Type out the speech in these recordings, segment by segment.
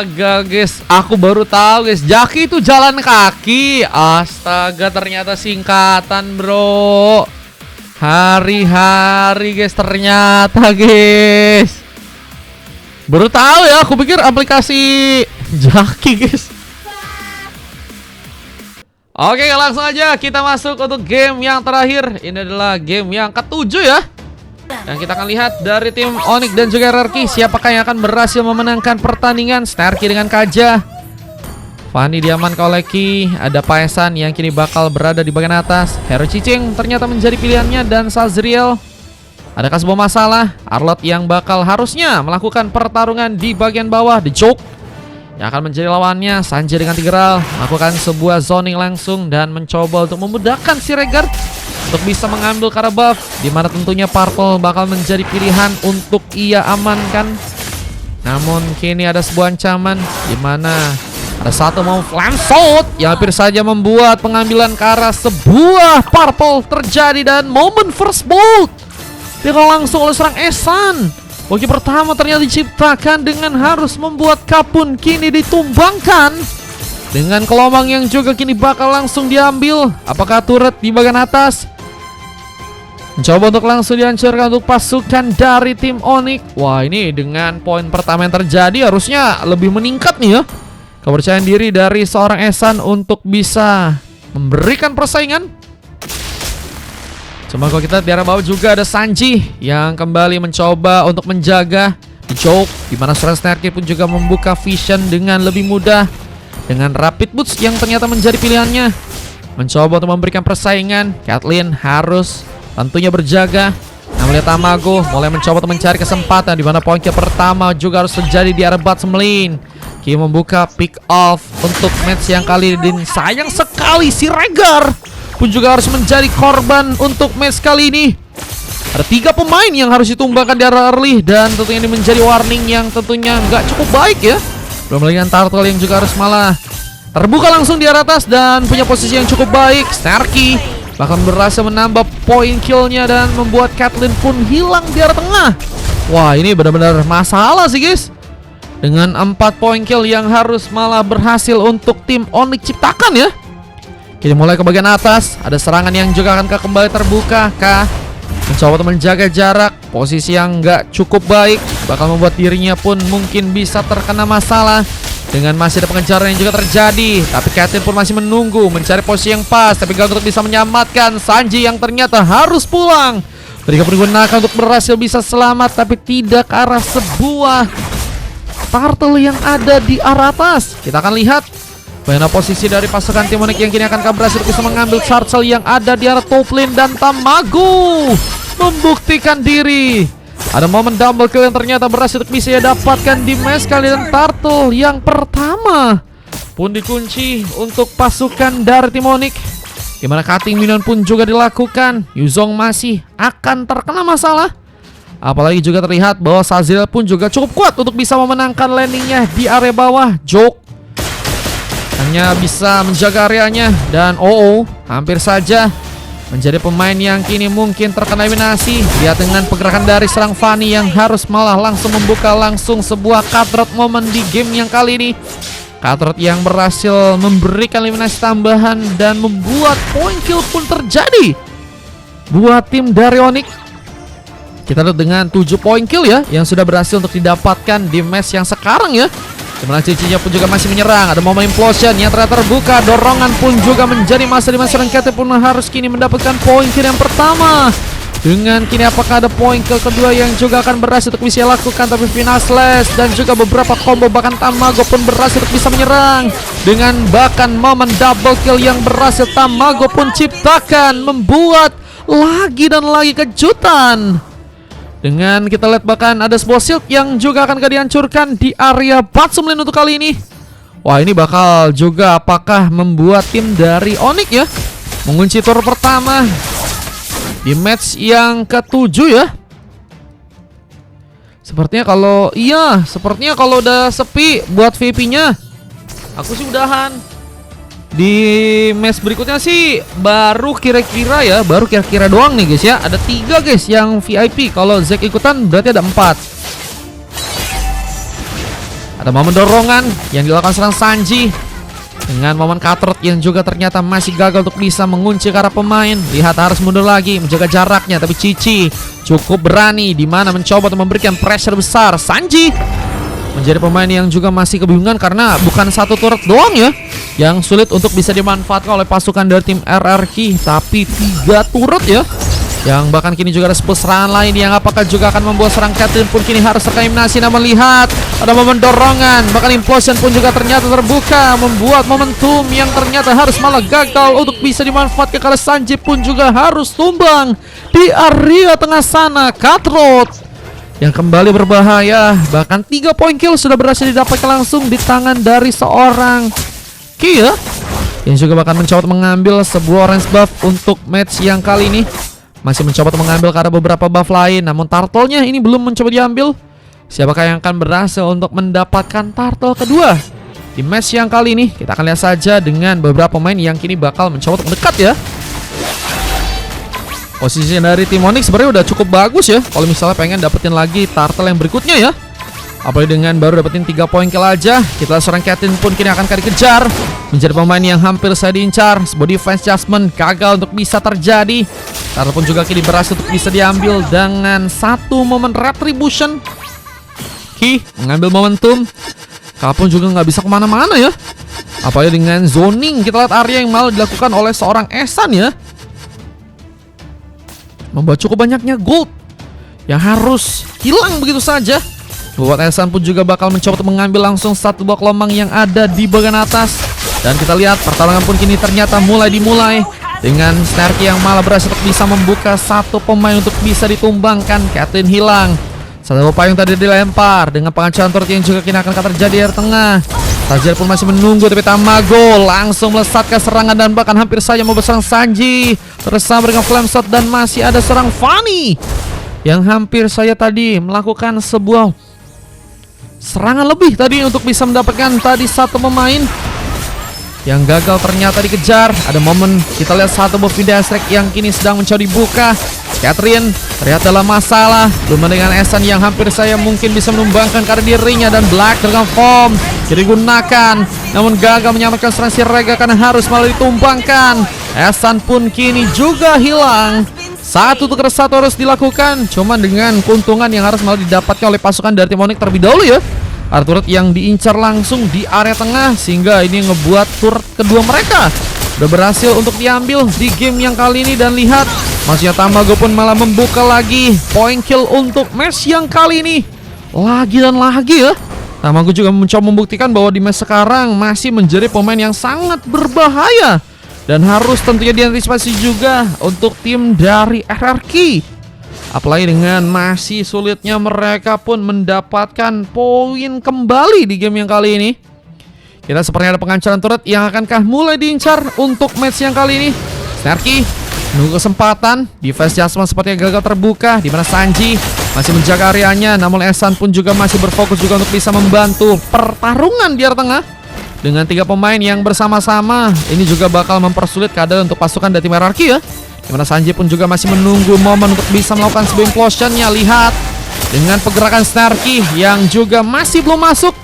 Astaga guys, aku baru tahu guys, Jaki itu jalan kaki. Astaga, ternyata singkatan bro. Hari-hari guys, ternyata guys. Baru tahu ya, aku pikir aplikasi Jaki guys. Oke, langsung aja kita masuk untuk game yang terakhir. Ini adalah game yang ketujuh ya. Dan kita akan lihat dari tim Onyx dan juga RRQ siapakah yang akan berhasil memenangkan pertandingan. Snarky dengan Kaja, Fanny Diaman Koleki, ada Paesan yang kini bakal berada di bagian atas. Hero Cicing ternyata menjadi pilihannya dan Sazriel. Adakah sebuah masalah? Arlot yang bakal harusnya melakukan pertarungan di bagian bawah. The Joke yang akan menjadi lawannya. Sanjay dengan Tigreal melakukan sebuah zoning langsung dan mencoba untuk memudahkan si Regard untuk bisa mengambil cara buff, dimana tentunya Purple bakal menjadi pilihan untuk ia amankan. Namun kini ada sebuah ancaman, dimana ada satu mau Flame Sword yang hampir saja membuat pengambilan ke arah sebuah Purple terjadi. Dan momen first bolt dia langsung oleh serang Esan. Poki pertama ternyata diciptakan dengan harus membuat Kapun kini ditumbangkan dengan gelombang yang juga kini bakal langsung diambil. Apakah turret di bagian atas? Mencoba untuk langsung dihancurkan untuk pasukan dari tim Onyx. Wah, ini dengan poin pertama yang terjadi harusnya lebih meningkat nih ya kepercayaan diri dari seorang Esan untuk bisa memberikan persaingan. Cuma kalau kita di arah bawah juga ada Sanji yang kembali mencoba untuk menjaga The Joke, dimana seorang Snarky pun juga membuka vision dengan lebih mudah dengan Rapid Boots yang ternyata menjadi pilihannya. Mencoba untuk memberikan persaingan. Kathleen harus tentunya berjaga. Nah, melihat Tamago mulai mencoba untuk mencari kesempatan, di mana poin pertama juga harus terjadi di arah bottom lane. Ki membuka pick off untuk match yang kali ini. Sayang sekali si Regar pun juga harus menjadi korban untuk match kali ini. Ada 3 pemain yang harus ditumbangkan di arah early, dan tentunya ini menjadi warning yang tentunya nggak cukup baik ya. Belum lagi Turtle yang juga harus malah terbuka langsung di arah atas dan punya posisi yang cukup baik. Snarky bahkan berhasil menambah poin killnya dan membuat Kathleen pun hilang di arah tengah. Wah, ini benar-benar masalah sih guys, dengan 4 poin kill yang harus malah berhasil untuk tim Onyx ciptakan ya. Kini mulai ke bagian atas, ada serangan yang juga akan kembali terbuka. Mencoba untuk menjaga jarak, posisi yang nggak cukup baik, bakal membuat dirinya pun mungkin bisa terkena masalah. Dengan masih ada pengejaran yang juga terjadi, tapi Kathleen pun masih menunggu mencari posisi yang pas, tapi gagal untuk bisa menyelamatkan Sanji yang ternyata harus pulang. Mereka digunakan untuk berhasil bisa selamat, tapi tidak ke arah sebuah turtle yang ada di arah atas. Kita akan lihat bagaimana posisi dari pasukan tim Onyx yang kini akan berhasil bisa mengambil turtle yang ada di arah top lane. Dan Tamago membuktikan diri. Ada momen double kill yang ternyata berhasil bisa dapatkan di match kali, dan turtle yang pertama pun dikunci untuk pasukan dari tim Onyx, dimana cutting minion pun juga dilakukan. Yuzong masih akan terkena masalah, apalagi juga terlihat bahwa Sazriel pun juga cukup kuat untuk bisa memenangkan landingnya di area bawah. Joke hanya bisa menjaga areanya, dan hampir saja menjadi pemain yang kini mungkin terkena eliminasi. Lihat dengan pergerakan dari serang Fanny yang harus malah langsung membuka langsung sebuah cutthroat momen di game yang kali ini. Cutthroat yang berhasil memberikan eliminasi tambahan dan membuat poin kill pun terjadi buat tim dari Onyx. Kita lihat dengan 7 poin kill ya yang sudah berhasil untuk didapatkan di match yang sekarang ya. Dimana Cicinya pun juga masih menyerang. Ada momen implosion yang ternyata terbuka. Dorongan pun juga menjadi masa di masa Kathleen pun harus kini mendapatkan poin kill yang pertama. Dengan kini apakah ada poin kill kedua yang juga akan berhasil untuk bisa lakukan, tapi final slash dan juga beberapa combo, bahkan Tamago pun berhasil untuk bisa menyerang. Dengan bahkan momen double kill yang berhasil Tamago pun ciptakan, membuat lagi dan lagi kejutan. Dengan kita lihat bahkan ada sebuah shield yang juga akan dihancurkan di area bottom lane untuk kali ini. Wah, ini bakal juga apakah membuat tim dari Onyx ya mengunci tur pertama di match yang ke-7 ya. Sepertinya kalau udah sepi buat VP-nya, aku sih udahan. Di match berikutnya sih baru kira-kira doang nih guys ya. Ada 3 guys yang VIP. Kalau Zack ikutan berarti ada 4. Ada momen dorongan yang dilakukan serang Sanji dengan momen Cutthroat yang juga ternyata masih gagal untuk bisa mengunci ke arah pemain. Lihat, harus mundur lagi menjaga jaraknya, tapi Cici cukup berani di mana mencoba untuk memberikan pressure besar. Sanji menjadi pemain yang juga masih kebingungan karena bukan satu turret doang ya yang sulit untuk bisa dimanfaatkan oleh pasukan dari tim RRQ, tapi 3 turret ya, yang bahkan kini juga ada 10 serangan lain yang apakah juga akan membuat serang Caitlyn pun kini harus tereliminasi. Namun lihat, ada momen dorongan, bahkan implosion pun juga ternyata terbuka, membuat momentum yang ternyata harus malah gagal untuk bisa dimanfaatkan karena Sanji pun juga harus tumbang di area tengah sana. Cutthroat yang kembali berbahaya, bahkan 3 poin kill sudah berhasil didapatkan langsung di tangan dari seorang Kia yang juga bahkan mencoba mengambil sebuah orange buff untuk match yang kali ini. Masih mencoba untuk mengambil karena beberapa buff lain, namun turtle-nya ini belum mencoba diambil. Siapakah yang akan berhasil untuk mendapatkan turtle kedua di match yang kali ini? Kita akan lihat saja dengan beberapa pemain yang kini bakal mencoba untuk mendekat ya. Posisi dari tim Onyx sebenarnya udah cukup bagus ya kalau misalnya pengen dapetin lagi turtle yang berikutnya ya. Apalagi dengan baru dapetin 3 poin kill aja. Kita lihat seorang Caitlyn pun kini akan dikejar, menjadi pemain yang hampir saya diincar. Sebuah defense adjustment gagal untuk bisa terjadi. Turtle pun juga kini berhasil untuk bisa diambil dengan satu momen retribution. Ki mengambil momentum, kalaupun juga nggak bisa kemana-mana ya. Apalagi dengan zoning, kita lihat area yang malah dilakukan oleh seorang Ehsan ya, membuat cukup banyaknya gold yang harus hilang begitu saja. Buat Ehsan pun juga bakal mencoba untuk mengambil langsung satu blok lomang yang ada di bagian atas. Dan kita lihat pertarungan pun kini ternyata mulai dimulai dengan Snarky yang malah berhasil untuk bisa membuka satu pemain untuk bisa ditumbangkan. Caitlyn hilang. Satu payung tadi dilempar dengan pengacuan turret yang juga kini akan terjadi di tengah. Tajir pun masih menunggu, tapi Tamago langsung melesat ke serangan dan bahkan hampir saja mau berserang Sanji. Bersama dengan flame shot dan masih ada serang Fanny yang hampir saja tadi melakukan sebuah serangan lebih tadi untuk bisa mendapatkan tadi satu pemain yang gagal ternyata dikejar. Ada momen kita lihat satu buff Dastrek yang kini sedang mencoba dibuka. Caitlyn terlihat dalam masalah, belum dengan Ehsan yang hampir saya mungkin bisa menumbangkan karena dirinya, dan Black Dragon Form digunakan namun gagal menyelamatkan serang si Rega karena harus malah ditumbangkan. Ehsan pun kini juga hilang. Satu tukar satu harus dilakukan, cuman dengan keuntungan yang harus malah didapatkan oleh pasukan dari tim Onyx terlebih dahulu ya. Turret yang diincar langsung di area tengah, sehingga ini ngebuat turret kedua mereka udah berhasil untuk diambil di game yang kali ini. Dan lihat, masihnya Tamago pun malah membuka lagi point kill untuk match yang kali ini. Lagi dan lagi ya, Tamago juga mencoba membuktikan bahwa di match sekarang masih menjadi pemain yang sangat berbahaya dan harus tentunya diantisipasi juga untuk tim dari RRQ. Apalagi dengan masih sulitnya mereka pun mendapatkan poin kembali di game yang kali ini. Kita sepertinya ada pengancaran turret yang akankah mulai diincar untuk match yang kali ini. Snarky menunggu kesempatan, defense adjustment sepertinya gagal terbuka, di mana Sanji masih menjaga areanya, namun Ehsan pun juga masih berfokus juga untuk bisa membantu pertarungan di area tengah. Dengan 3 pemain yang bersama-sama, ini juga bakal mempersulit keadaan untuk pasukan dari tim RRQ ya. Dimana Sanji pun juga masih menunggu momen untuk bisa melakukan sebuah implosionnya. Lihat, dengan pergerakan Snarky yang juga masih belum masuk,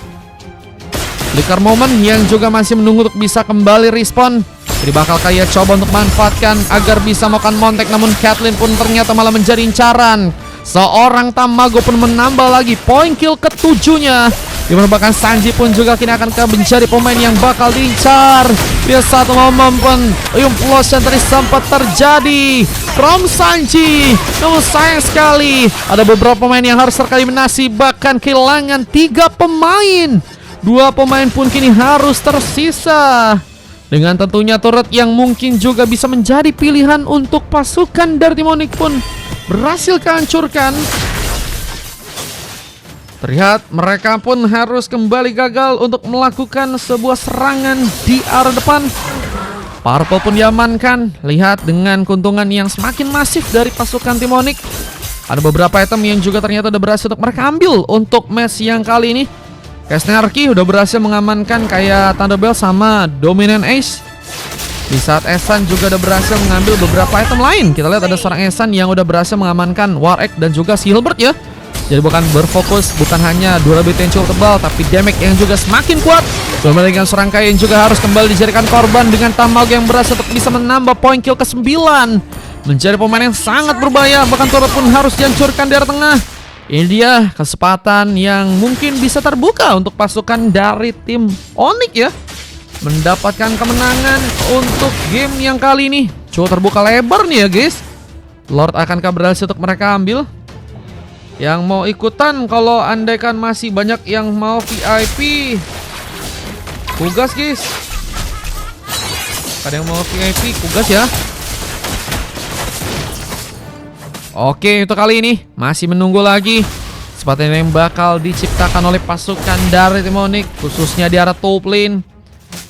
flicker moment yang juga masih menunggu untuk bisa kembali respawn. Jadi bakal kayak coba untuk manfaatkan agar bisa melakukan montek, namun Caitlyn pun ternyata malah menjadi incaran. Seorang Tamago pun menambah lagi poin kill ke-7-nya. Dimana bahkan Sanji pun juga kini akan menjadi pemain yang bakal diincar. Dia satu momen pun implosion tadi sempat terjadi from Sanji, namun sayang sekali ada beberapa pemain yang harus tereliminasi, bahkan kehilangan 3 pemain. 2 pemain pun kini harus tersisa, dengan tentunya turret yang mungkin juga bisa menjadi pilihan untuk pasukan dari tim Onyx pun berhasil kehancurkan. Terlihat mereka pun harus kembali gagal untuk melakukan sebuah serangan di area depan. Purple pun diamankan. Lihat dengan keuntungan yang semakin masif dari pasukan tim Onyx. Ada beberapa item yang juga ternyata udah berhasil untuk mereka ambil untuk match yang kali ini. Kayak Snarky udah berhasil mengamankan kayak Thunderbell sama Dominant Ace. Di saat Ehsan juga udah berhasil mengambil beberapa item lain. Kita lihat ada seorang Ehsan yang udah berhasil mengamankan War Egg dan juga si Hilbert ya. Jadi bukan berfokus, bukan hanya durability yang cukup tebal, tapi damage yang juga semakin kuat. Dengan serangkai yang juga harus kembali dijadikan korban dengan Tamago yang berhasil untuk bisa menambah poin kill ke-9. Menjadi pemain yang sangat berbahaya, bahkan turret pun harus dihancurkan di area tengah. Ini dia kesempatan yang mungkin bisa terbuka untuk pasukan dari tim Onyx ya, mendapatkan kemenangan untuk game yang kali ini. Cukup terbuka lebar nih ya guys. Lord akankah berhasil untuk mereka ambil? Yang mau ikutan, kalau andaikan masih banyak yang mau VIP, kugas guys. Ada yang mau VIP, kugas ya. Oke, untuk kali ini masih menunggu lagi kesempatan yang bakal diciptakan oleh pasukan dari tim Onyx, khususnya di arah top lane.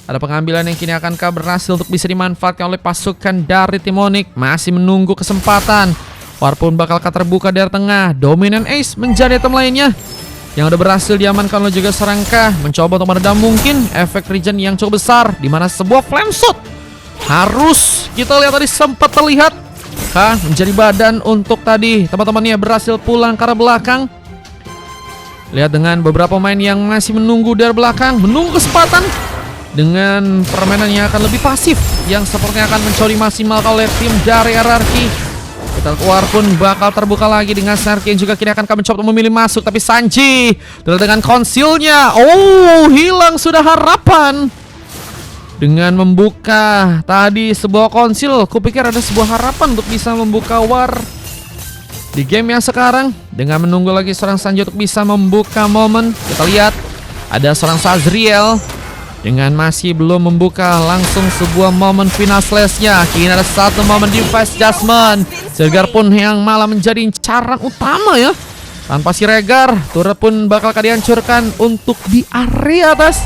Ada pengambilan yang kini akankah berhasil untuk bisa dimanfaatkan oleh pasukan dari tim Onyx. Masih menunggu kesempatan. Walaupun bakalkah terbuka dari tengah. Dominant Ace menjadi item lainnya yang udah berhasil diamankan oleh juga Serangka. Mencoba untuk meredam mungkin efek regen yang cukup besar, di mana sebuah flame shot harus kita lihat tadi sempat terlihat menjadi badan untuk tadi teman-temannya berhasil pulang ke arah belakang. Lihat dengan beberapa pemain yang masih menunggu dari belakang, menunggu kesempatan dengan permainan yang akan lebih pasif, yang sepertinya akan mencuri maksimal oleh tim dari RRQ. Kita keluar pun bakal terbuka lagi dengan Snarky yang juga kini akan mencoba memilih masuk, tapi Sanji dengan konsilnya, hilang sudah harapan. Dengan membuka tadi sebuah konsil, kupikir ada sebuah harapan untuk bisa membuka war di game yang sekarang. Dengan menunggu lagi seorang Sanji untuk bisa membuka momen, kita lihat ada seorang Sazriel dengan masih belum membuka langsung sebuah momen final slash-nya. Kini ada satu momen device adjustment. Segar pun yang malah menjadi incaran utama ya. Tanpa si Regar, turret pun bakal dihancurkan untuk di area atas.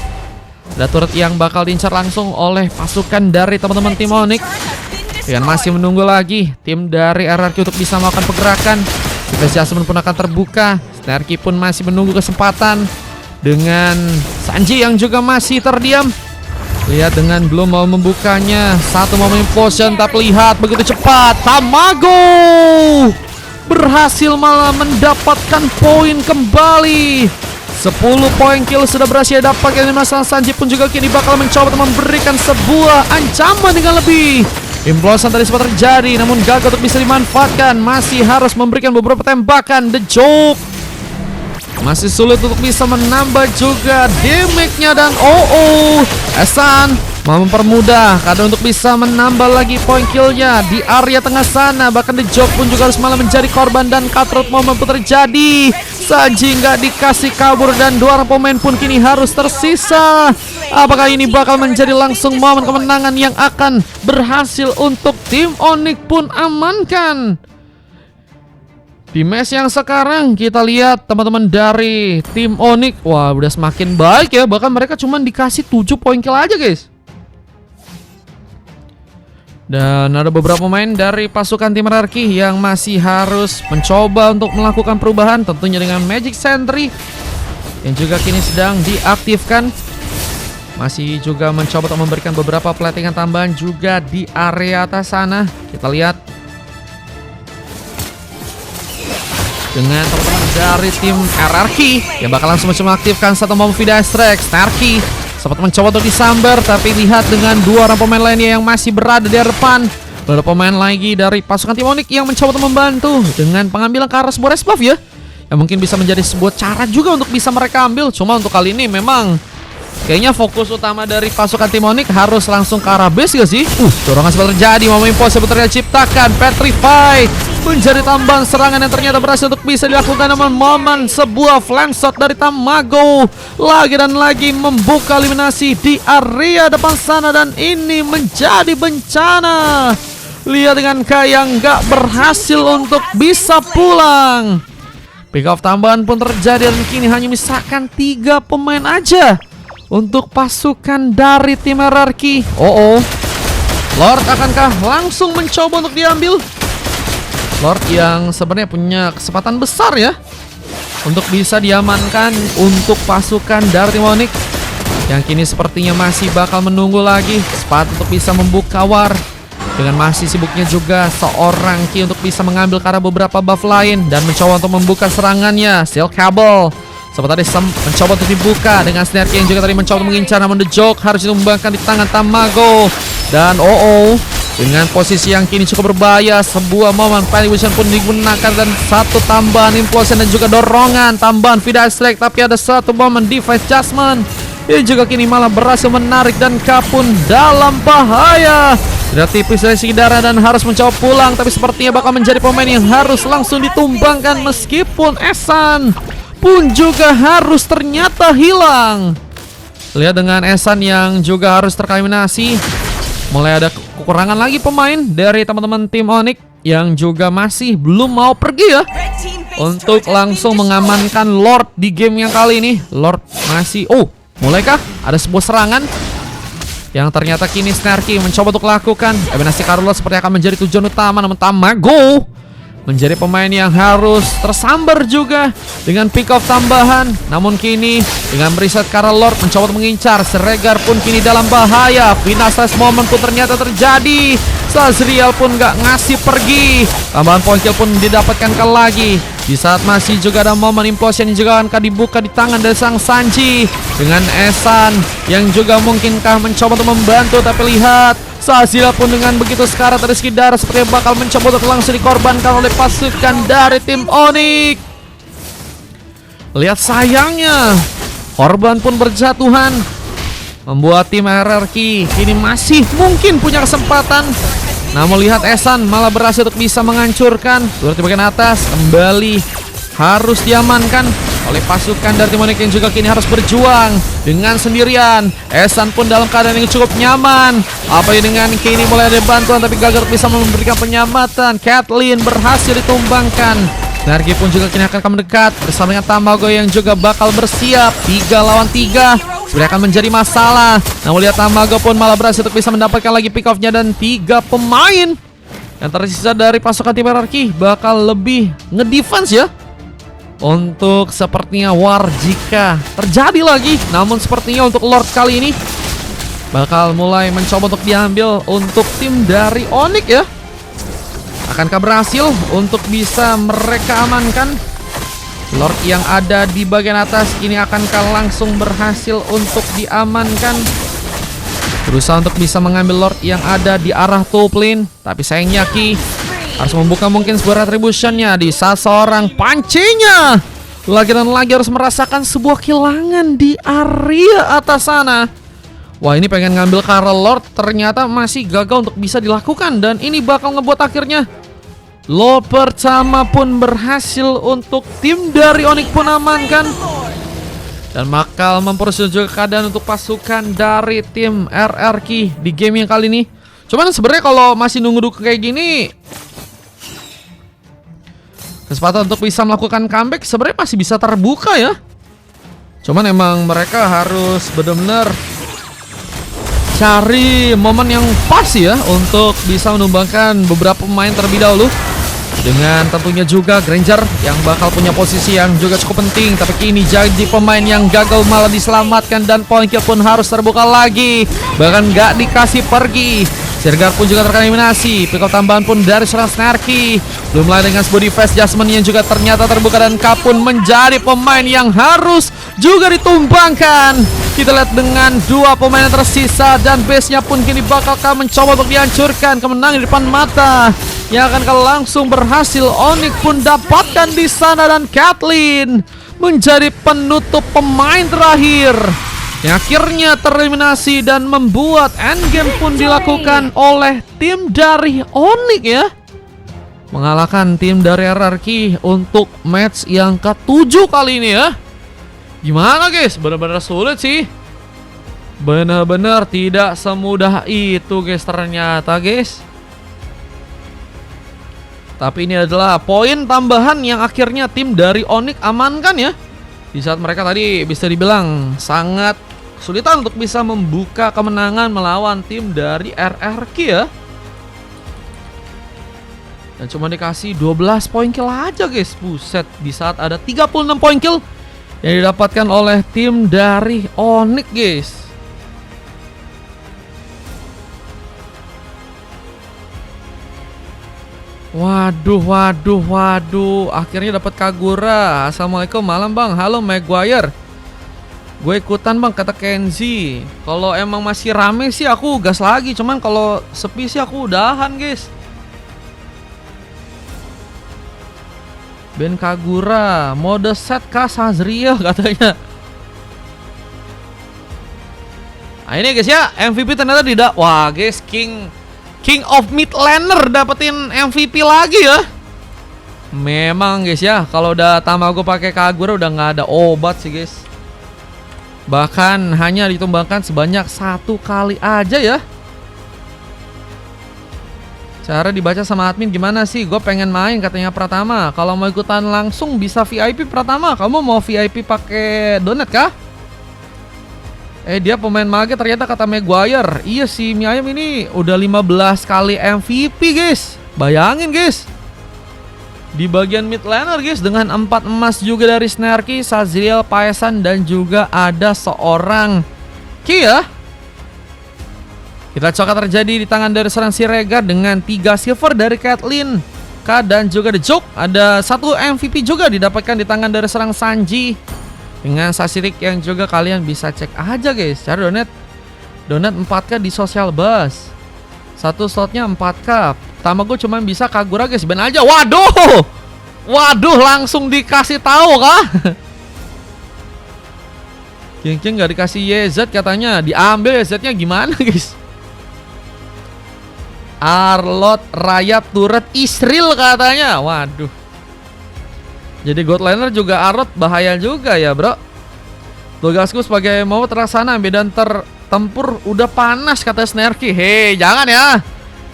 Ada turret yang bakal diincar langsung oleh pasukan dari teman-teman tim Onyx. Dan masih menunggu lagi tim dari RRQ untuk bisa melakukan pergerakan. Device adjustment pun akan terbuka. Snarky pun masih menunggu kesempatan dengan Sanji yang juga masih terdiam. Lihat dengan belum mau membukanya. Satu momen implosion, tapi lihat begitu cepat Tamago berhasil malah mendapatkan poin kembali. 10 poin kill sudah berhasil dapat. Yang masalah Sanji pun juga kini bakal mencoba untuk memberikan sebuah ancaman dengan lebih. Implosion tadi sempat terjadi, namun gagal untuk bisa dimanfaatkan. Masih harus memberikan beberapa tembakan. The Joke masih sulit untuk bisa menambah juga damage-nya. Dan Esan mau mempermudah karena untuk bisa menambah lagi poin kill-nya di area tengah sana. Bahkan The Joke pun juga harus malah menjadi korban dan cutthroat momen pun terjadi. Sanji nggak dikasih kabur dan dua orang pemain pun kini harus tersisa. Apakah ini bakal menjadi langsung momen kemenangan yang akan berhasil untuk tim Onyx pun amankan? Di match yang sekarang kita lihat teman-teman dari tim Onyx, wah udah semakin baik ya. Bahkan mereka cuma dikasih 7 poin kill aja guys. Dan ada beberapa pemain dari pasukan tim RRQ yang masih harus mencoba untuk melakukan perubahan, tentunya dengan Magic Sentry yang juga kini sedang diaktifkan. Masih juga mencoba untuk memberikan beberapa platingan tambahan juga di area atas sana. Kita lihat dengan teman-teman dari tim RRQ yang bakal langsung mencoba mengaktifkan satu momen Vida Strike. Snarky sempat mencoba untuk disambar, tapi lihat dengan dua orang pemain lainnya yang masih berada di depan. Ada pemain lagi dari pasukan tim Onyx yang mencoba untuk membantu dengan pengambilan ke arah sebuah resbuff ya, yang mungkin bisa menjadi sebuah cara juga untuk bisa mereka ambil. Cuma untuk kali ini memang kayaknya fokus utama dari pasukan tim Onyx harus langsung ke arah base gak sih? Dorongan sempat terjadi, momen impossible terjadi ciptakan. Petrify menjadi tambahan serangan yang ternyata berhasil untuk bisa dilakukan, namun momen sebuah flank shot dari Tamago lagi dan lagi membuka eliminasi di area depan sana, dan ini menjadi bencana. Lihat dengan yang nggak berhasil untuk bisa pulang. Pick off tambahan pun terjadi dan kini hanya misalkan 3 pemain aja untuk pasukan dari tim RRQ. Lord akankah langsung mencoba untuk diambil? Lord yang sebenarnya punya kesempatan besar ya untuk bisa diamankan untuk pasukan dari tim Onyx, yang kini sepertinya masih bakal menunggu lagi kesempatan untuk bisa membuka war. Dengan masih sibuknya juga seorang Ki untuk bisa mengambil karena beberapa buff lain dan mencoba untuk membuka serangannya. Steel Cable seperti tadi mencoba untuk dibuka dengan Snare Ki yang juga tadi mencoba mengincar, namun The Joke harus ditumbangkan di tangan Tamago. Dan dengan posisi yang kini cukup berbahaya, sebuah momen Panic Vision pun digunakan dan satu tambahan implosion dan juga dorongan tambahan Vida Strike. Tapi ada satu momen Device Adjustment yang juga kini malah berhasil menarik dan Kapun dalam bahaya. Sudah tipis dari segi darah dan harus mencoba pulang, tapi sepertinya bakal menjadi pemain yang harus langsung ditumbangkan meskipun Ehsan pun juga harus ternyata hilang. Lihat dengan Ehsan yang juga harus tereliminasi. Mulai ada kekurangan lagi pemain dari teman-teman tim Onyx yang juga masih belum mau pergi ya, untuk langsung mengamankan Lord di game yang kali ini. Lord masih mulaikah ada sebuah serangan yang ternyata kini Snare Ki mencoba untuk lakukan. Eliminasi Carlos seperti akan menjadi tujuan utama, namun Tamago menjadi pemain yang harus tersambar juga dengan pick off tambahan. Namun kini dengan mereset karena Lord mencoba untuk mengincar, Seregar pun kini dalam bahaya. Finasas momen pun ternyata terjadi. Sazriel pun gak ngasih pergi. Tambahan point kill pun didapatkan kali lagi. Di saat masih juga ada momen implosion yang juga akan dibuka di tangan dari sang Sanji. Dengan Ehsan yang juga mungkinkah mencoba untuk membantu, tapi lihat Sazriel pun dengan begitu sekarat dari segi darah sepertinya bakal mencoba untuk langsung dikorbankan oleh pasukan dari tim Onyx. Lihat sayangnya korban pun berjatuhan, membuat tim RRQ kini masih mungkin punya kesempatan. Namun lihat Ehsan malah berhasil untuk bisa menghancurkan. Turut di bagian atas kembali harus diamankan oleh pasukan dari tim Onyx yang juga kini harus berjuang dengan sendirian. Ehsan pun dalam keadaan yang cukup nyaman. Apa yang dengan kini mulai ada bantuan tapi gagal bisa memberikan penyelamatan. Kathleen berhasil ditumbangkan. Nargi pun juga kini akan mendekat bersama dengan Tamago yang juga bakal bersiap 3 lawan 3. Sebenarnya akan menjadi masalah. Namun lihat Tamago pun malah berhasil untuk bisa mendapatkan lagi pick off-nya, dan 3 pemain yang tersisa dari pasukan tim RRQ bakal lebih ngedefense ya. Untuk sepertinya war jika terjadi lagi. Namun sepertinya untuk Lord kali ini bakal mulai mencoba untuk diambil untuk tim dari Onyx ya. Akankah berhasil untuk bisa mereka amankan? Lord yang ada di bagian atas ini akankah langsung berhasil untuk diamankan? Berusaha untuk bisa mengambil Lord yang ada di arah top lane, tapi sayangnya Ki harus membuka mungkin sebuah retributionnya di saat seorang pancinya lagi dan lagi harus merasakan sebuah kehilangan di area atas sana. Wah, ini pengen ngambil Karel Lord ternyata masih gagal untuk bisa dilakukan, dan ini bakal ngebuat akhirnya Lord pertama pun berhasil untuk tim dari Onyx pun amankan, dan bakal mempersulit keadaan untuk pasukan dari tim RRQ di game yang kali ini. Cuman sebenarnya kalau masih nunggu kayak gini, kesempatan untuk bisa melakukan comeback sebenarnya masih bisa terbuka ya. Cuman emang mereka harus benar-benar cari momen yang pas ya untuk bisa menumbangkan beberapa pemain terlebih dahulu. Dengan tentunya juga Granger yang bakal punya posisi yang juga cukup penting, tapi kini jadi pemain yang gagal malah diselamatkan, dan point kill pun harus terbuka lagi, bahkan gak dikasih pergi. Sergar pun juga tereliminasi. Pick up tambahan pun dari seorang Snare Ki. Belum lagi dengan body fast adjustment yang juga ternyata terbuka, dan Kapun menjadi pemain yang harus juga ditumbangkan. Kita lihat dengan 2 pemain yang tersisa, dan base-nya pun kini bakal mencoba untuk dihancurkan. Kemenangan di depan mata yang akan langsung berhasil Onyx pun dapatkan di sana, dan Kathleen menjadi penutup pemain terakhir yang akhirnya tereliminasi, dan membuat endgame pun dilakukan oleh tim dari Onyx ya, mengalahkan tim dari RRQ untuk match yang ke-7 kali ini ya. Gimana guys, benar-benar sulit sih, benar-benar tidak semudah itu guys ternyata guys. Tapi ini adalah poin tambahan yang akhirnya tim dari Onyx amankan ya, di saat mereka tadi bisa dibilang sangat kesulitan untuk bisa membuka kemenangan melawan tim dari RRQ ya. Dan cuma dikasih 12 poin kill aja guys. Buset, di saat ada 36 poin kill yang didapatkan oleh tim dari Onyx guys. Waduh, waduh, waduh. Akhirnya dapat Kagura. Assalamualaikum, malam bang. Halo Maguire. Gue ikutan bang, kata Kenzi. Kalau emang masih rame sih aku gas lagi. Cuman kalau sepi sih aku udahan guys. Ben Kagura, mode set kah Sazriel katanya. Nah ini guys ya, MVP ternyata tidak. Wah guys, King of Mid Laner dapetin MVP lagi ya. Memang guys ya, kalau udah Tamago pakai Kagura udah nggak ada obat sih guys. Bahkan hanya ditumbangkan sebanyak 1 kali aja ya. Cara dibaca sama admin gimana sih? Gue pengen main katanya Pratama. Kalau mau ikutan langsung bisa VIP Pratama. Kamu mau VIP pakai donat kah? Dia pemain mage ternyata kata Maguire. Iya sih, mie ayam ini udah 15 kali MVP guys. Bayangin guys. Di bagian mid laner guys, dengan 4 emas juga dari Snarky, Sazriel, Paesan, dan juga ada seorang Ki ya. Kita coba terjadi di tangan dari seorang Siregar dengan 3 silver dari Caitlyn, K, dan juga The Joke. Ada 1 MVP juga didapatkan di tangan dari seorang Sanji dengan Sasirik yang juga kalian bisa cek aja guys. Cara donat 4K di social bus. 1 slotnya 4K. Tamago cuma bisa Kagura guys, ben aja. Waduh. Waduh, langsung dikasih tahu kah? King gak dikasih YZ katanya. Diambil YZ-nya gimana guys? Arlot Rayap Turret Israel katanya. Waduh. Jadi Godliner juga Arlot bahaya juga ya bro. Tugasku sebagai mau terlaksana. Medan tertempur udah panas kata Snarky. Hei jangan ya.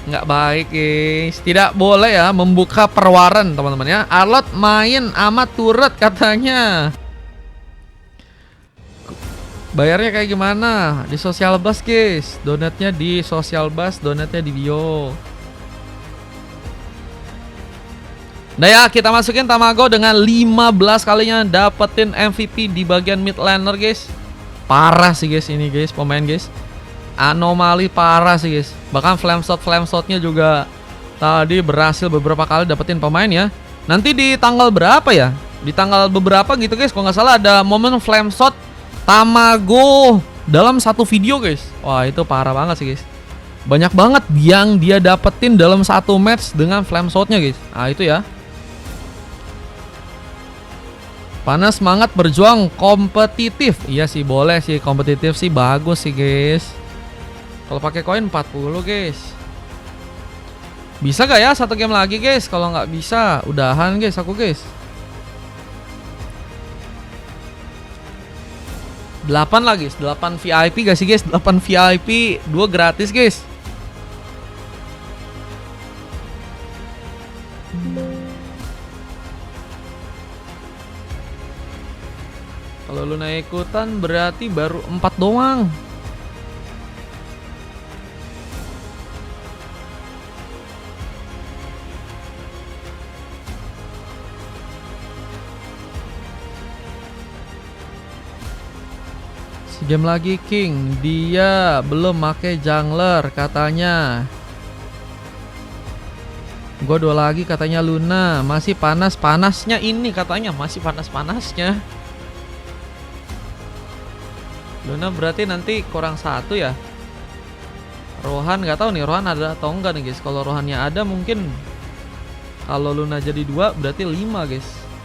Nggak baik guys. Tidak boleh ya membuka perwaran teman-teman ya. Arlot main amat turret katanya. Bayarnya kayak gimana? Di social bus guys. Donatnya di social bus, donatnya di bio. Nah ya, kita masukin Tamago dengan 15 kalinya dapetin MVP di bagian mid laner guys. Parah sih guys ini guys, pemain guys. Anomali parah sih guys. Bahkan flame shotnya juga tadi berhasil beberapa kali dapetin pemain ya. Nanti di tanggal berapa ya? Di tanggal beberapa gitu guys, kalau nggak salah ada momen flame shot Tamago dalam 1 video guys. Wah itu parah banget sih guys. Banyak banget yang dia dapetin dalam 1 match dengan flame shotnya guys. Nah itu ya. Panas semangat berjuang kompetitif. Iya sih boleh sih, kompetitif sih bagus sih guys. Kalau pakai koin 40 guys. Bisa gak ya 1 game lagi guys? Kalau nggak bisa udahan guys aku guys. 8 lah guys, 8 VIP gak sih guys? 8 VIP, 2 gratis guys. Kalau lu naik ikutan berarti baru 4 doang. Game lagi King, dia belum pakai jungler katanya. Gua 2 lagi katanya Luna, masih panas-panasnya ini katanya, masih panas-panasnya. Luna berarti nanti kurang 1 ya. Rohan nggak tahu nih, Rohan ada atau enggak nih guys. Kalau Rohannya ada mungkin, kalau Luna jadi 2 berarti 5 guys.